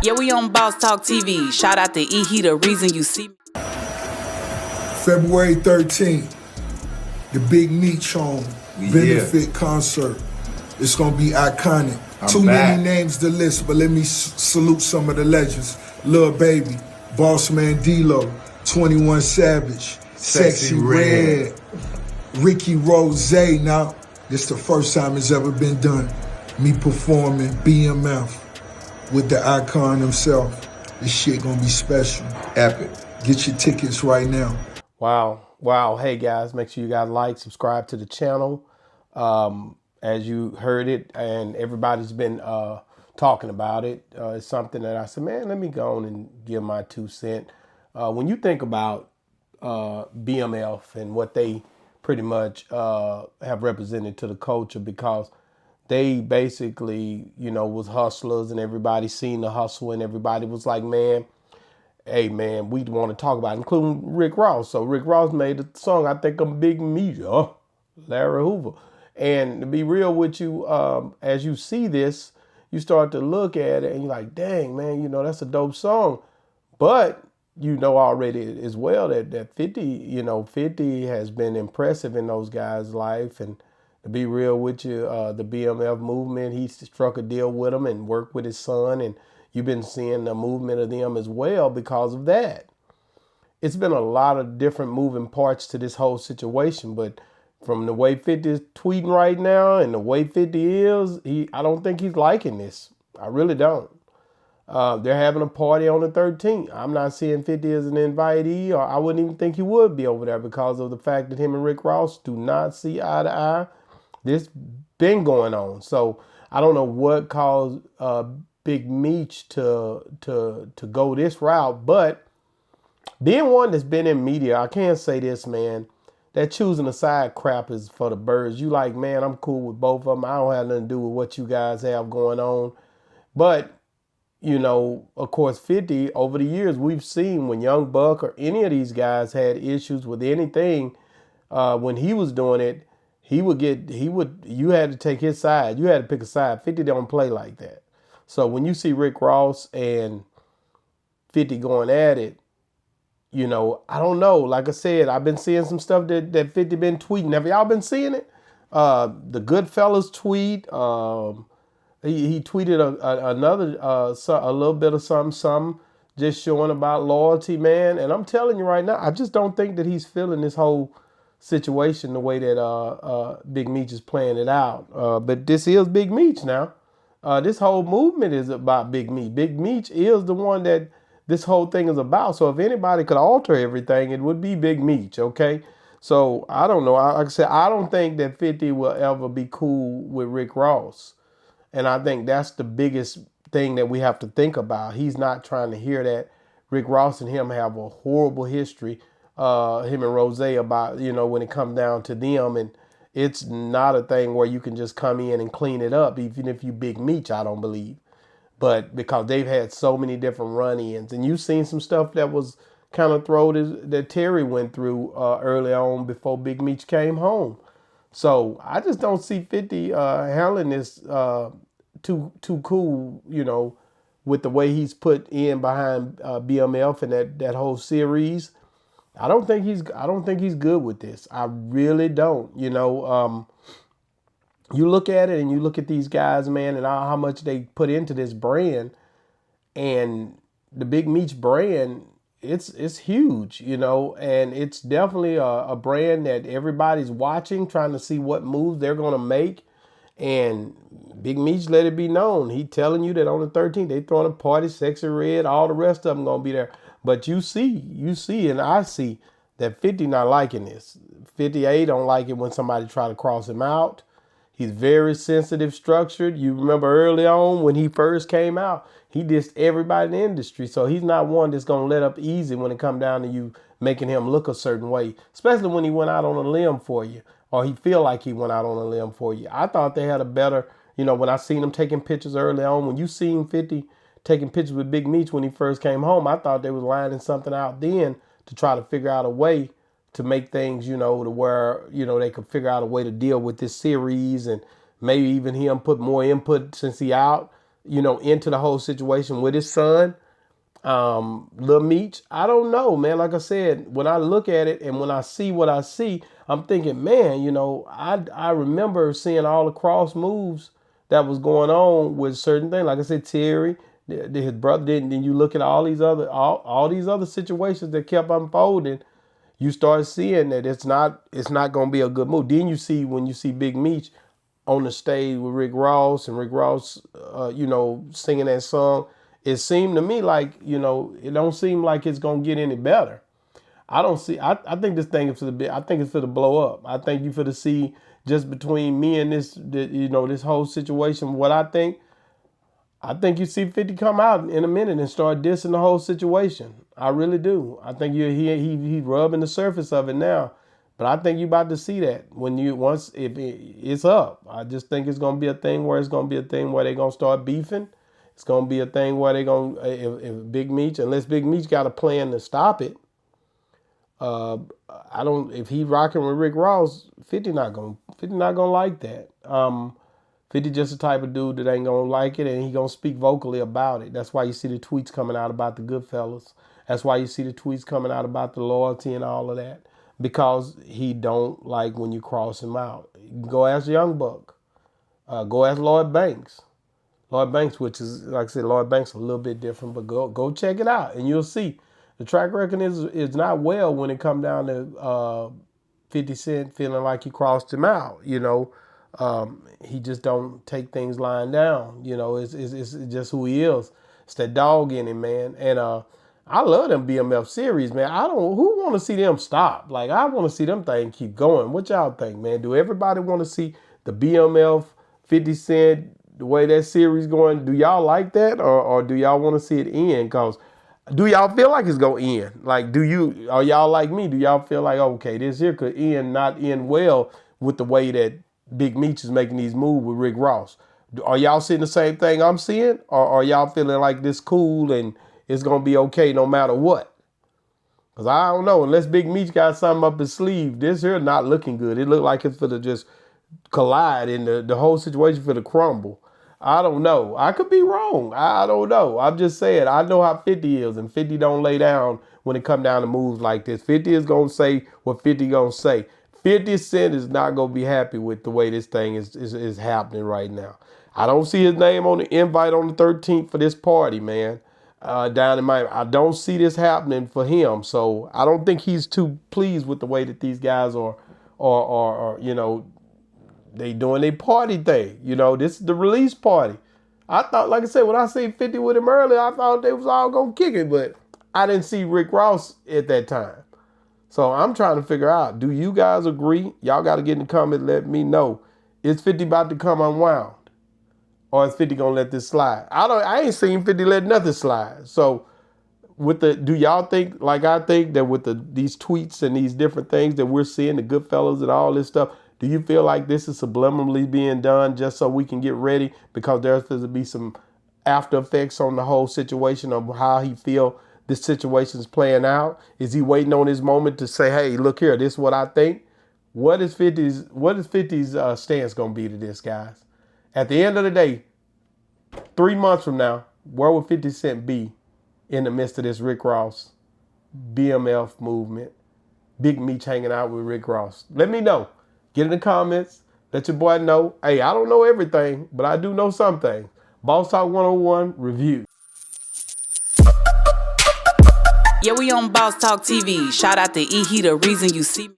Yeah, we on Boss Talk TV. Shout out to E. He the reason you see me. February 13th, the Big Meech Home benefit concert. It's gonna be iconic. Too many names to list, but let me salute some of the legends. Lil Baby, Boss Man D-Lo, 21 Savage, Sexy Red, Ricky Rose. Now, this the first time it's ever been done. Me performing BMF with the icon himself. This shit gonna be special. Epic. Get your tickets right now. Wow. Hey guys, make sure you guys like, subscribe to the channel. As you heard it, and everybody's been talking about it. It's something that I said, man, let me go on and give my 2 cents. When you think about BMF and what they pretty much have represented to the culture, because they basically, was hustlers, and everybody seen the hustle, and everybody was like, man, hey man, we want to talk about it, including Rick Ross. So Rick Ross made a song, I think I'm Big Meech, Larry Hoover. And to be real with you, as you see this, you start to look at it and you're like, dang man, that's a dope song. But you know already as well that 50, 50 has been impressive in those guys' life. And to be real with you, the BMF movement, he struck a deal with them and worked with his son. And you've been seeing the movement of them as well because of that. It's been a lot of different moving parts to this whole situation. But from the way 50 is tweeting right now and the way 50 is, I don't think he's liking this. I really don't. They're having a party on the 13th. I'm not seeing 50 as an invitee, or I wouldn't even think he would be over there because of the fact that him and Rick Ross do not see eye to eye. This been going on. So I don't know what caused Big Meech to go this route, but being one that's been in media, I can't say this, man. That choosing a side crap is for the birds. You like, man, I'm cool with both of them. I don't have nothing to do with what you guys have going on. But, of course, 50, over the years, we've seen when Young Buck or any of these guys had issues with anything, when he was doing it, you had to take his side. You had to pick a side. 50 don't play like that. So when you see Rick Ross and 50 going at it, I don't know. Like I said, I've been seeing some stuff that 50 been tweeting. Have y'all been seeing it? The Goodfellas tweet. He tweeted another a little bit of something, just showing about loyalty, man. And I'm telling you right now, I just don't think that he's feeling this whole situation the way that Big Meech is playing it out. But this is Big Meech now. This whole movement is about Big Meech. Big Meech is the one that this whole thing is about. So if anybody could alter everything, it would be Big Meech, okay? So I don't know. Like I said, I don't think that 50 will ever be cool with Rick Ross. And I think that's the biggest thing that we have to think about. He's not trying to hear that Rick Ross and him have a horrible history, him and Rose, about, when it comes down to them. And it's not a thing where you can just come in and clean it up, even if you Big Meech, I don't believe. But because they've had so many different run-ins, and you've seen some stuff that was kind of thrown that Terry went through early on before Big Meech came home. So I just don't see 50 handling this too cool, with the way he's put in behind BMF and that whole series. I don't think he's good with this. I really don't. You look at it and you look at these guys, man, and how much they put into this brand, and the Big Meech brand, it's huge, and it's definitely a brand that everybody's watching, trying to see what moves they're going to make. And Big Meech let it be known. He telling you that on the 13th, they throwing a party, Sexy Red, all the rest of them going to be there. But you see, and I see that 50 not liking this. 58 don't like it when somebody try to cross him out. He's very sensitive, structured. You remember early on when he first came out, he dissed everybody in the industry. So he's not one that's going to let up easy when it come down to you making him look a certain way, especially when he went out on a limb for you, or he feel like he went out on a limb for you. I thought they had a better, when I seen him taking pictures early on, when you seen 50 taking pictures with Big Meech when he first came home, I thought they was lining something out then to try to figure out a way to make things, to where, they could figure out a way to deal with this series, and maybe even him put more input since he out. into the whole situation with his son, Lil Meech. I don't know, man. Like I said, when I look at it and when I see what I see, I'm thinking, man, I remember seeing all the cross moves that was going on with certain things. Like I said, Terry, his brother didn't. Then you look at all these other situations that kept unfolding. You start seeing that it's not going to be a good move. Then when you see Big Meech on the stage with Rick Ross and Rick Ross, singing that song, it seemed to me like, it don't seem like it's going to get any better. I think this thing is I think it's for to blow up. I think you for to see just between me and this whole situation, what I think you see 50 come out in a minute and start dissing the whole situation. I really do. I think he's rubbing the surface of it now. But I think you about to see that if it's up. I just think it's going to be a thing where they're going to start beefing. It's going to be a thing where they're going to, if Big Meech, unless Big Meech got a plan to stop it, if he rocking with Rick Ross, 50 not going to like that. 50 just the type of dude that ain't going to like it, and he going to speak vocally about it. That's why you see the tweets coming out about the Goodfellas. That's why you see the tweets coming out about the loyalty and all of that, because he don't like when you cross him out. Go ask Young Buck. Go ask Lloyd Banks. Lloyd Banks, which is, like I said, Lloyd Banks a little bit different, but go check it out, and you'll see. The track record is not well when it come down to 50 Cent feeling like he crossed him out. He just don't take things lying down. It's just who he is. It's that dog in him, man. And I love them BMF series, man. Who want to see them stop? Like, I want to see them things keep going. What y'all think, man? Do everybody want to see the BMF 50 Cent, the way that series going? Do y'all like that, or do y'all want to see it end? Because do y'all feel like it's going to end? Like, are y'all like me? Do y'all feel like, okay, this here could not end well with the way that Big Meech is making these moves with Rick Ross? Are y'all seeing the same thing I'm seeing? Or are y'all feeling like this cool and it's going to be okay no matter what? Because I don't know. Unless Big Meech got something up his sleeve, this here not looking good. It looked like it's for to just collide and the whole situation for to crumble. I don't know. I could be wrong. I don't know. I'm just saying, I know how 50 is, and 50 don't lay down when it come down to moves like this. 50 is going to say what 50 going to say. 50 Cent is not going to be happy with the way this thing is happening right now. I don't see his name on the invite on the 13th for this party, man, down in Miami. I don't see this happening for him. So I don't think he's too pleased with the way that these guys are they doing their party thing. This is the release party. I thought, like I said, when I seen 50 with him earlier, I thought they was all going to kick it, but I didn't see Rick Ross at that time. So I'm trying to figure out, do you guys agree? Y'all got to get in the comments, let me know. Is 50 about to come unwound? Or is 50 going to let this slide? I ain't seen 50 let nothing slide. So do y'all think, like I think, that with these tweets and these different things that we're seeing, the Goodfellas and all this stuff, do you feel like this is subliminally being done just so we can get ready? Because there's supposed to be some after effects on the whole situation of how he feel this situation is playing out. Is he waiting on his moment to say, hey, look here, this is what I think? What is 50's stance going to be to this, guys? At the end of the day, 3 months from now, where will 50 Cent be in the midst of this Rick Ross BMF movement? Big Meech hanging out with Rick Ross. Let me know. Get in the comments. Let your boy know. Hey, I don't know everything, but I do know some things. Boss Talk 101 review. Yeah, we on Boss Talk TV. Shout out to E. He the reason you see me.